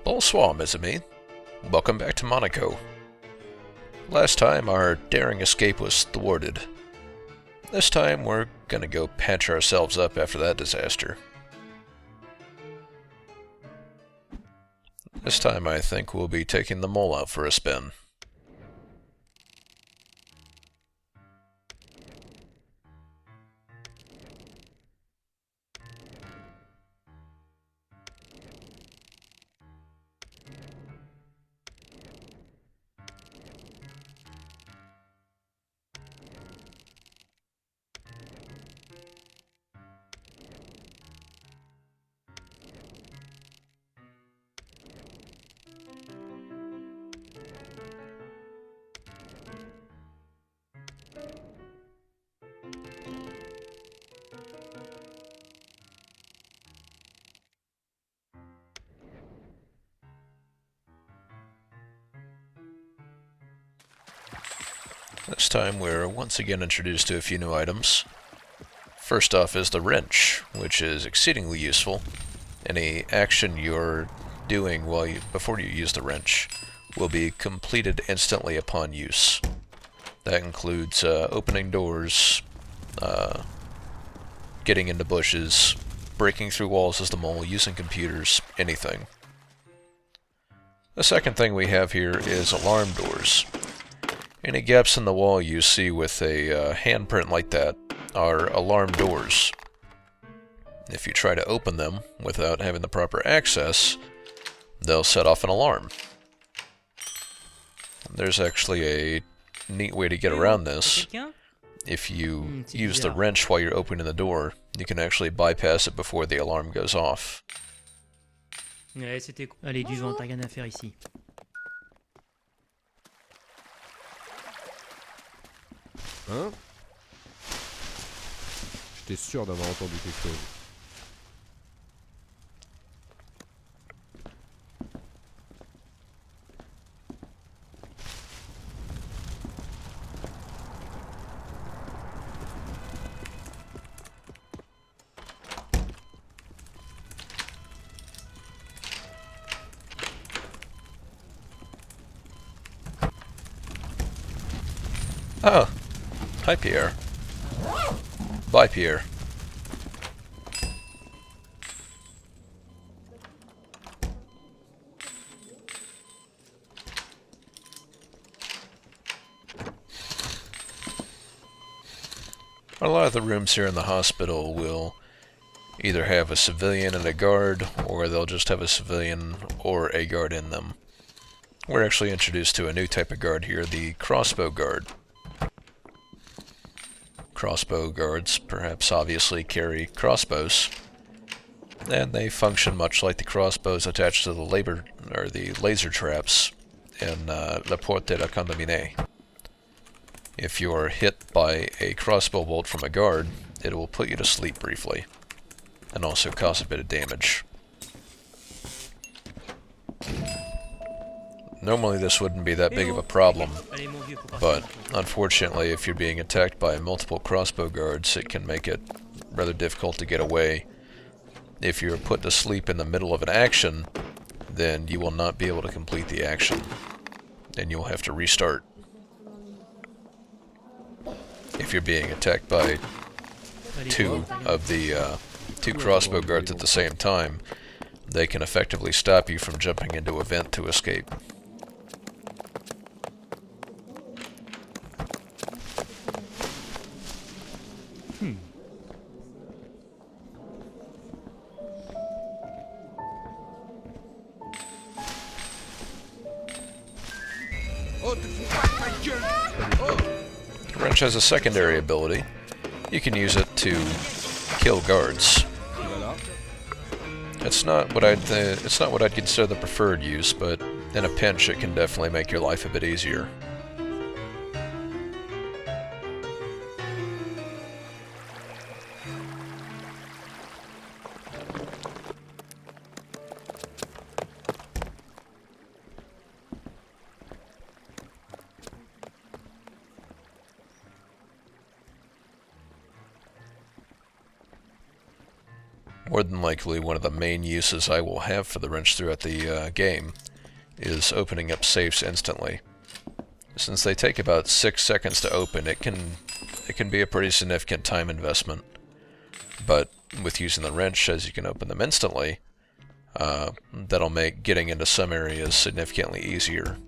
Bonsoir, mes amis. Welcome back to Monaco. Last time, our daring escape was thwarted. This time, we're gonna go patch ourselves up after that disaster. This time, I think we'll be taking the mole out for a spin. This time we're once again introduced to a few new items. First off is the wrench, which is exceedingly useful. Any action you're doing before you use the wrench will be completed instantly upon use. That includes opening doors, getting into bushes, breaking through walls as the mole, using computers, anything. The second thing we have here is alarm doors. Any gaps in the wall you see with a handprint like that are alarm doors. If you try to open them without having the proper access, they'll set off an alarm. There's actually a neat way to get around this. If you use the wrench while you're opening the door, you can actually bypass it before the alarm goes off. Allez, du vent, t'as rien à faire ici. Hein? J'étais sûr d'avoir entendu quelque chose. Oh, hi Pierre. Bye Pierre. A lot of the rooms here in the hospital will either have a civilian and a guard, or they'll just have a civilian or a guard in them. We're actually introduced to a new type of guard here, the crossbow guard. Crossbow guards, perhaps obviously, carry crossbows, and they function much like the crossbows attached to the laser traps in La Porte de la Condamine. If you're hit by a crossbow bolt from a guard, it will put you to sleep briefly, and also cause a bit of damage. Normally this wouldn't be that big of a problem, but unfortunately if you're being attacked by multiple crossbow guards, it can make it rather difficult to get away. If you're put to sleep in the middle of an action, then you will not be able to complete the action, and you'll have to restart. If you're being attacked by two crossbow guards at the same time, they can effectively stop you from jumping into a vent to escape. The wrench has a secondary ability. You can use it to kill guards. It's not what I'd consider the preferred use, but in a pinch it can definitely make your life a bit easier. More than likely, one of the main uses I will have for the wrench throughout the game is opening up safes instantly. Since they take about 6 seconds to open, it can be a pretty significant time investment. But with using the wrench, as you can open them instantly, that'll make getting into some areas significantly easier.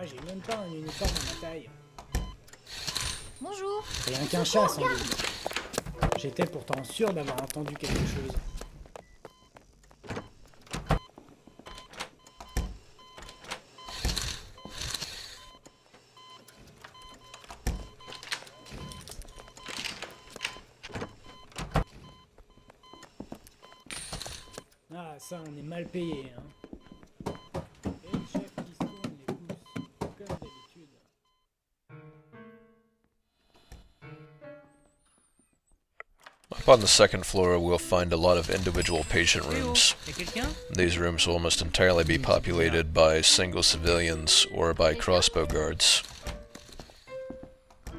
J'ai même pas un uniforme à ma taille. Bonjour. Rien qu'un chat sans doute. J'étais pourtant sûr d'avoir entendu quelque chose. Ah, ça, on est mal payé, hein. Et le chef qui se tourne les pouces, comme d'habitude. Up on the second floor, we'll find a lot of individual patient rooms. Y'a quelqu'un? These rooms will almost entirely be populated by single civilians or by crossbow guards.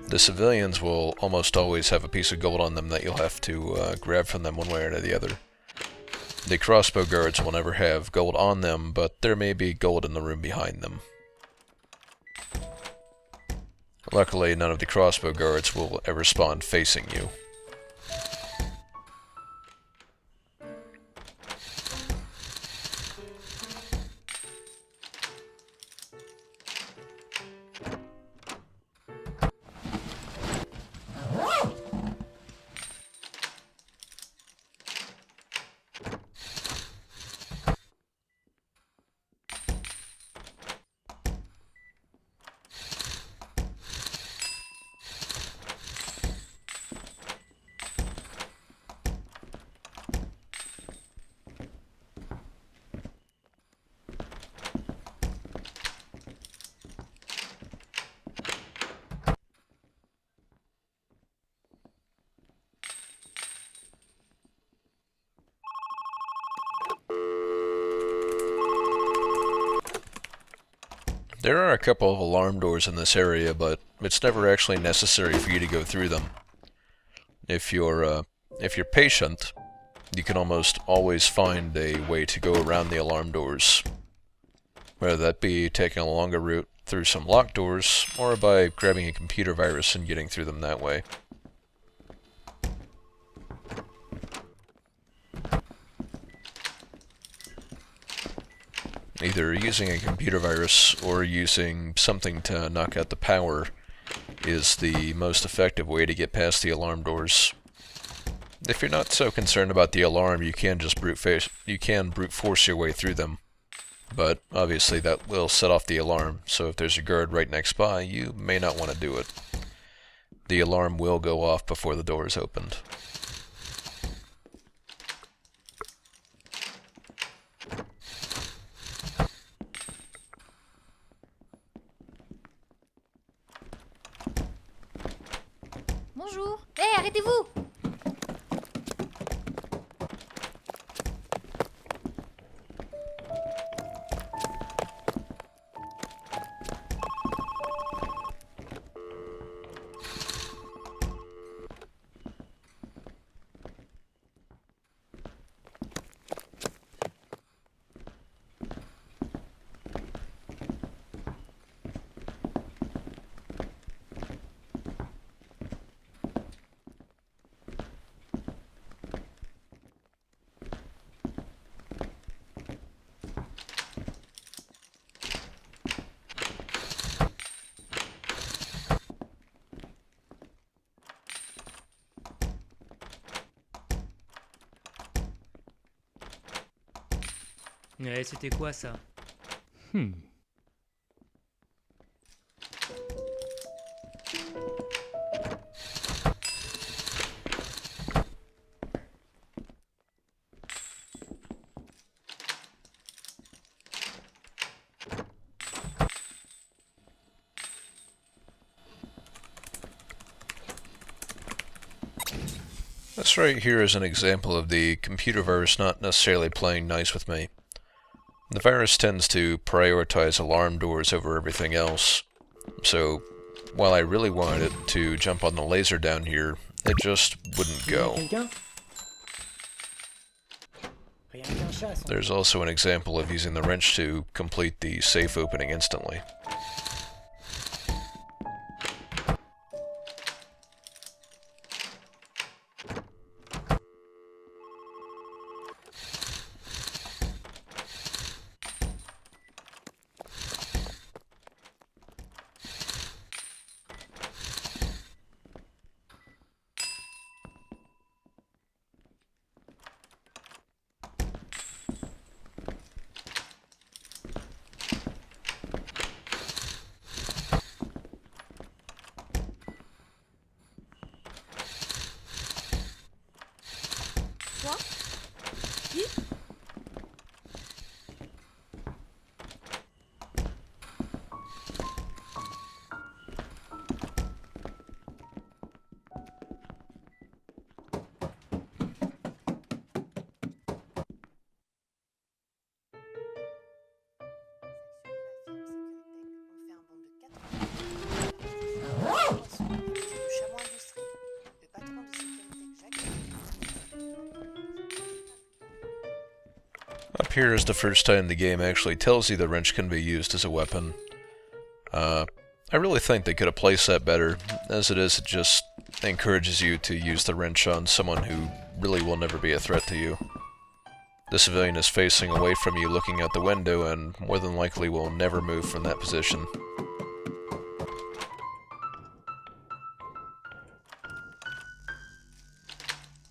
The civilians will almost always have a piece of gold on them that you'll have to grab from them one way or the other. The crossbow guards will never have gold on them, but there may be gold in the room behind them. Luckily, none of the crossbow guards will ever spawn facing you. There are a couple of alarm doors in this area, but it's never actually necessary for you to go through them. If you're patient, you can almost always find a way to go around the alarm doors. Whether that be taking a longer route through some locked doors, or by grabbing a computer virus and getting through them that way. Either using a computer virus or using something to knock out the power is the most effective way to get past the alarm doors. If you're not so concerned about the alarm, you can just brute force your way through them. But obviously that will set off the alarm, so if there's a guard right next by, you may not want to do it. The alarm will go off before the door is opened. Bonjour. Hé, arrêtez-vous. Ouais, c'était quoi ça? This right here is an example of the computer virus not necessarily playing nice with me. The virus tends to prioritize alarm doors over everything else, so while I really wanted it to jump on the laser down here, it just wouldn't go. Quelqu'un? Rien qu'un chat, sans... There's also an example of using the wrench to complete the safe opening instantly. Quoi? Qui? Up here is the first time the game actually tells you the wrench can be used as a weapon. I really think they could have placed that better. As it is, it just encourages you to use the wrench on someone who really will never be a threat to you. The civilian is facing away from you looking out the window and more than likely will never move from that position.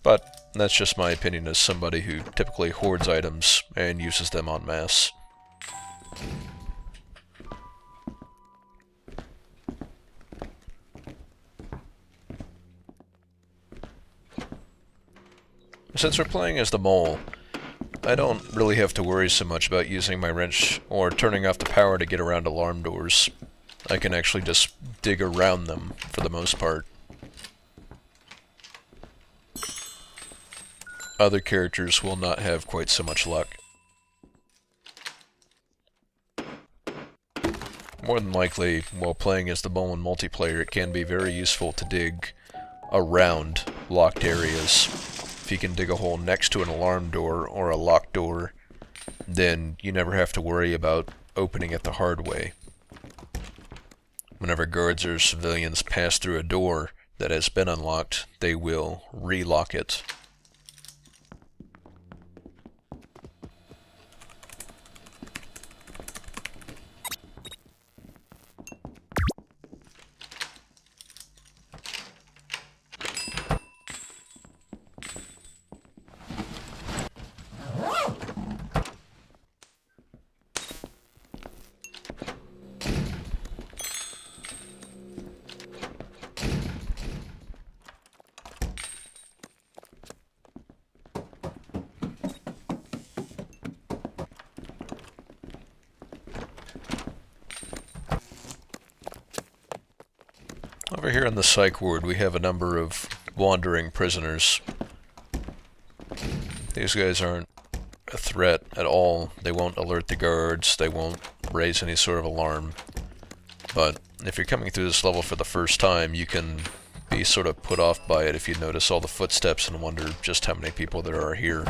But that's just my opinion as somebody who typically hoards items and uses them en masse. Since we're playing as the mole, I don't really have to worry so much about using my wrench or turning off the power to get around alarm doors. I can actually just dig around them for the most part. Other characters will not have quite so much luck. More than likely, while playing as the mole in multiplayer, it can be very useful to dig around locked areas. If you can dig a hole next to an alarm door or a locked door, then you never have to worry about opening it the hard way. Whenever guards or civilians pass through a door that has been unlocked, they will re-lock it. Over here in the Psych ward, we have a number of wandering prisoners. These guys aren't a threat at all. They won't alert the guards, they won't raise any sort of alarm. But if you're coming through this level for the first time, you can be sort of put off by it if you notice all the footsteps and wonder just how many people there are here.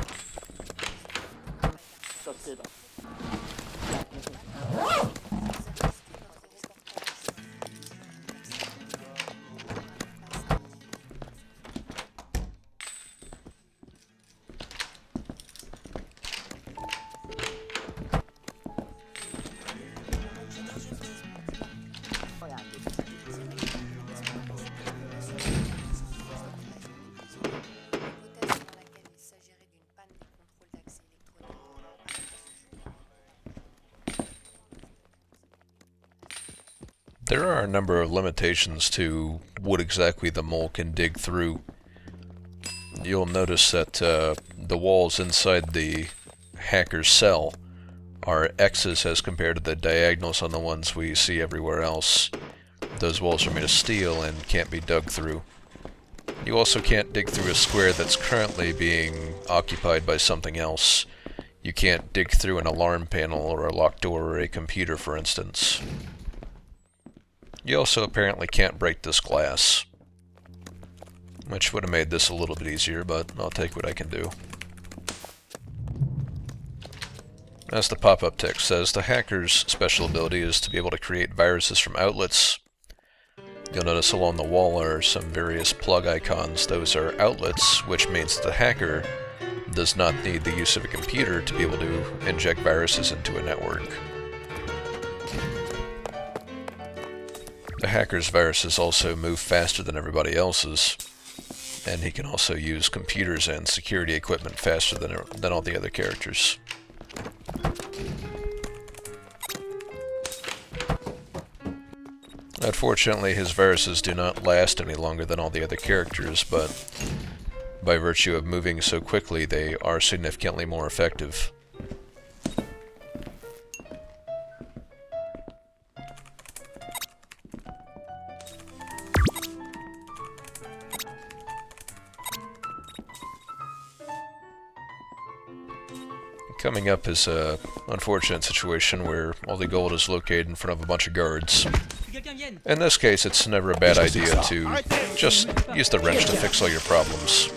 There are a number of limitations to what exactly the mole can dig through. You'll notice that the walls inside the hacker's cell are X's as compared to the diagonals on the ones we see everywhere else. Those walls are made of steel and can't be dug through. You also can't dig through a square that's currently being occupied by something else. You can't dig through an alarm panel or a locked door or a computer, for instance. You also apparently can't break this glass, which would have made this a little bit easier, but I'll take what I can do. As the pop-up text says, the hacker's special ability is to be able to create viruses from outlets. You'll notice along the wall are some various plug icons. Those are outlets, which means that the hacker does not need the use of a computer to be able to inject viruses into a network. The hacker's viruses also move faster than everybody else's, and he can also use computers and security equipment faster than all the other characters. Unfortunately, his viruses do not last any longer than all the other characters, but by virtue of moving so quickly, they are significantly more effective. Coming up is a unfortunate situation where all the gold is located in front of a bunch of guards. In this case, it's never a bad idea to just use the wrench to fix all your problems.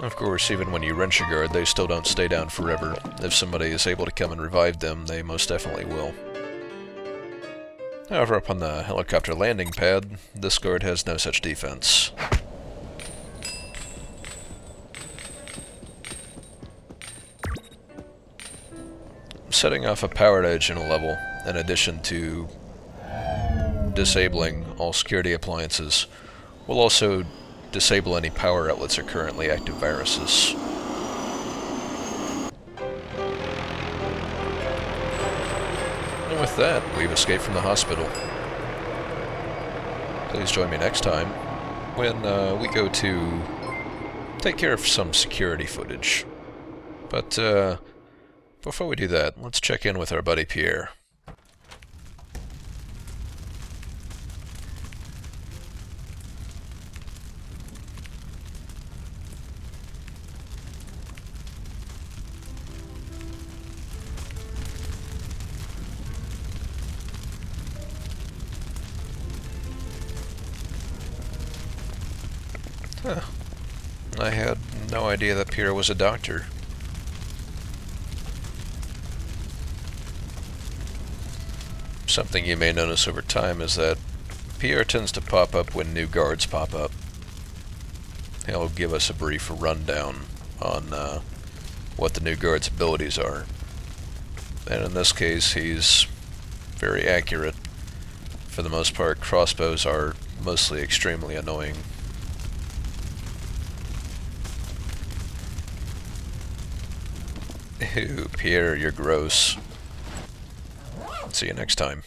Of course, even when you wrench a guard, they still don't stay down forever. If somebody is able to come and revive them, they most definitely will. However, up on the helicopter landing pad, this guard has no such defense. Setting off a powered edge in a level, in addition to disabling all security appliances, will also disable any power outlets or currently active viruses. And with that, we've escaped from the hospital. Please join me next time when we go to take care of some security footage. But before we do that, let's check in with our buddy Pierre. Huh. I had no idea that Pierre was a doctor. Something you may notice over time is that Pierre tends to pop up when new guards pop up. He'll give us a brief rundown on what the new guard's abilities are. And in this case, he's very accurate. For the most part, crossbows are mostly extremely annoying. Ew, Pierre, you're gross. See you next time.